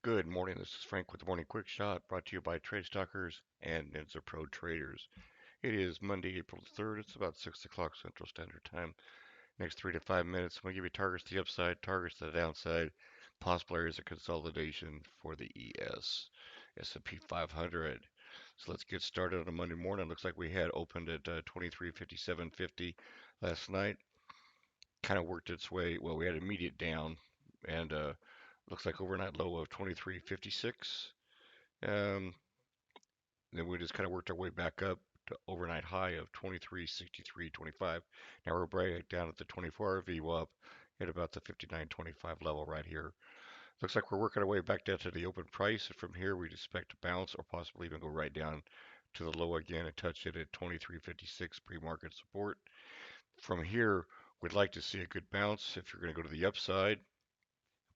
Good morning. This is Frank with the Morning Quick Shot, brought to you by Trade Stalkers and Ninja Pro Traders. It is Monday, April 3rd. It's about 6 o'clock Central Standard Time. Next 3 to 5 minutes, I'm going to give you targets to the upside, targets to the downside, possible areas of consolidation for the S&P 500. So let's get started on a Monday morning. Looks like we had opened at 2357.50 last night. Kind of worked its way. Well, we had immediate down, and looks like overnight low of 2356. Um, then we just kind of worked our way back up to overnight high of 2363.25. Now we're right down at the 24-hour VWAP at about the 59.25 level right here. Looks like we're working our way back down to the open price. And from here, we'd expect to bounce or possibly even go right down to the low again and touch it at 2356 pre-market support. From here, we'd like to see a good bounce. If you're going to go to the upside,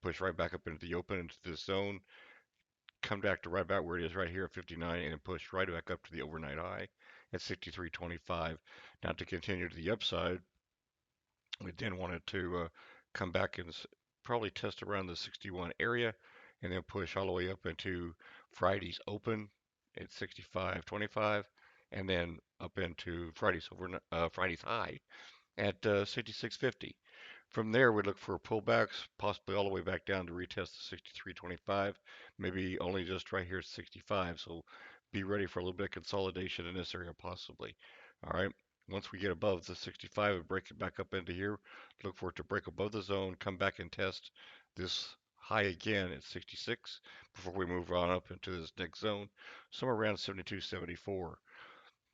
push right back up into the open into this zone, come back to right about where it is right here at 59 and push right back up to the overnight high at 63.25. Now to continue to the upside, we then wanted to come back and probably test around the 61 area and then push all the way up into Friday's open at 65.25 and then up into Friday's high at 66.50. From there, we look for pullbacks, possibly all the way back down to retest the 63.25, maybe only just right here at 65. So be ready for a little bit of consolidation in this area, possibly. All right. Once we get above the 65 and break it back up into here, look for it to break above the zone, come back and test this high again at 66 before we move on up into this next zone, somewhere around 72.74.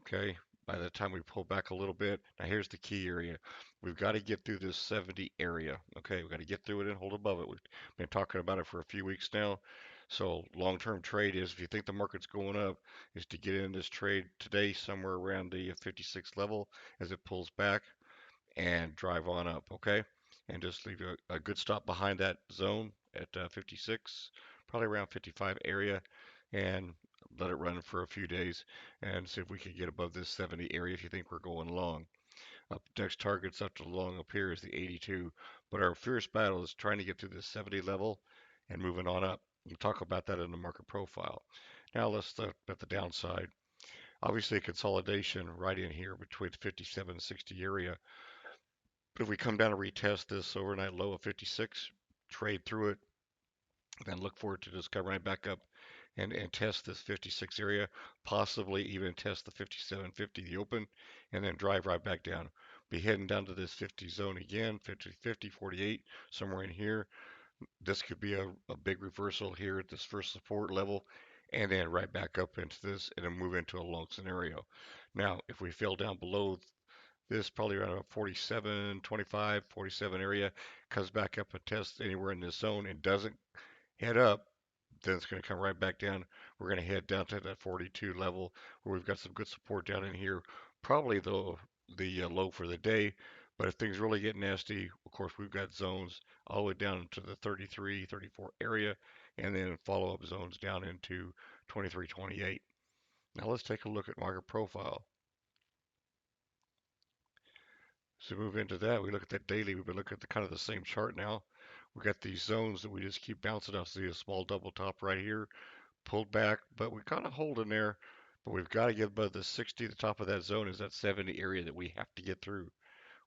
Okay, by the time we pull back a little bit, now here's the key area. We've got to get through this 70 area. Okay, we've got to get through it and hold above it. We've been talking about it for a few weeks now. So long-term trade is, if you think the market's going up, is to get in this trade today somewhere around the 56 level as it pulls back and drive on up. Okay, and just leave a good stop behind that zone at 56, probably around 55 area, and let it run for a few days and see if we can get above this 70 area if you think we're going long. Up next targets up to the long up here is the 82, but our fierce battle is trying to get to this 70 level and moving on up. We'll talk about that in the market profile. Now let's look at the downside. Obviously, consolidation right in here between the 57 and 60 area. But if we come down and retest this overnight low of 56, trade through it, then look forward to just come right back up and test this 56 area, possibly even test the 57.50, the open, and then drive right back down. Be heading down to this 50 zone again, 50, 50, 48, somewhere in here. This could be a big reversal here at this first support level, and then right back up into this and then move into a long scenario. Now, if we fell down below this, probably around a 47, 25, 47 area, comes back up and tests anywhere in this zone and doesn't head up, then it's going to come right back down. We're going to head down to that 42 level where we've got some good support down in here. Probably the low for the day. But if things really get nasty, of course, we've got zones all the way down to the 33, 34 area, and then follow-up zones down into 23, 28. Now let's take a look at market profile. So move into that. We look at that daily. We've been looking at the kind of the same chart now. We got these zones that we just keep bouncing off. See a small double top right here, pulled back, but we kind of hold in there. But we've got to get above the 60. The top of that zone is that 70 area that we have to get through.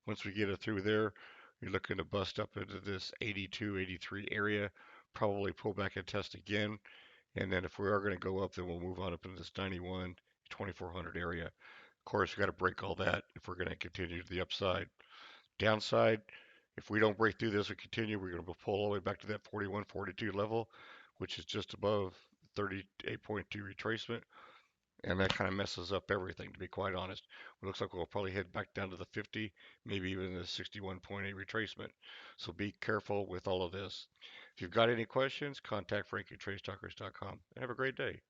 Once we get it through there, you're looking to bust up into this 82, 83 area, probably pull back and test again. And then if we are going to go up, then we'll move on up into this 91, 2400 area. Of course, we got to break all that if we're going to continue to the upside. Downside, if we don't break through this and continue, we're going to pull all the way back to that 41, 42 level, which is just above 38.2 retracement. And that kind of messes up everything, to be quite honest. It looks like we'll probably head back down to the 50, maybe even the 61.8 retracement. So be careful with all of this. If you've got any questions, contact Frank at TradeStalkers.com and have a great day.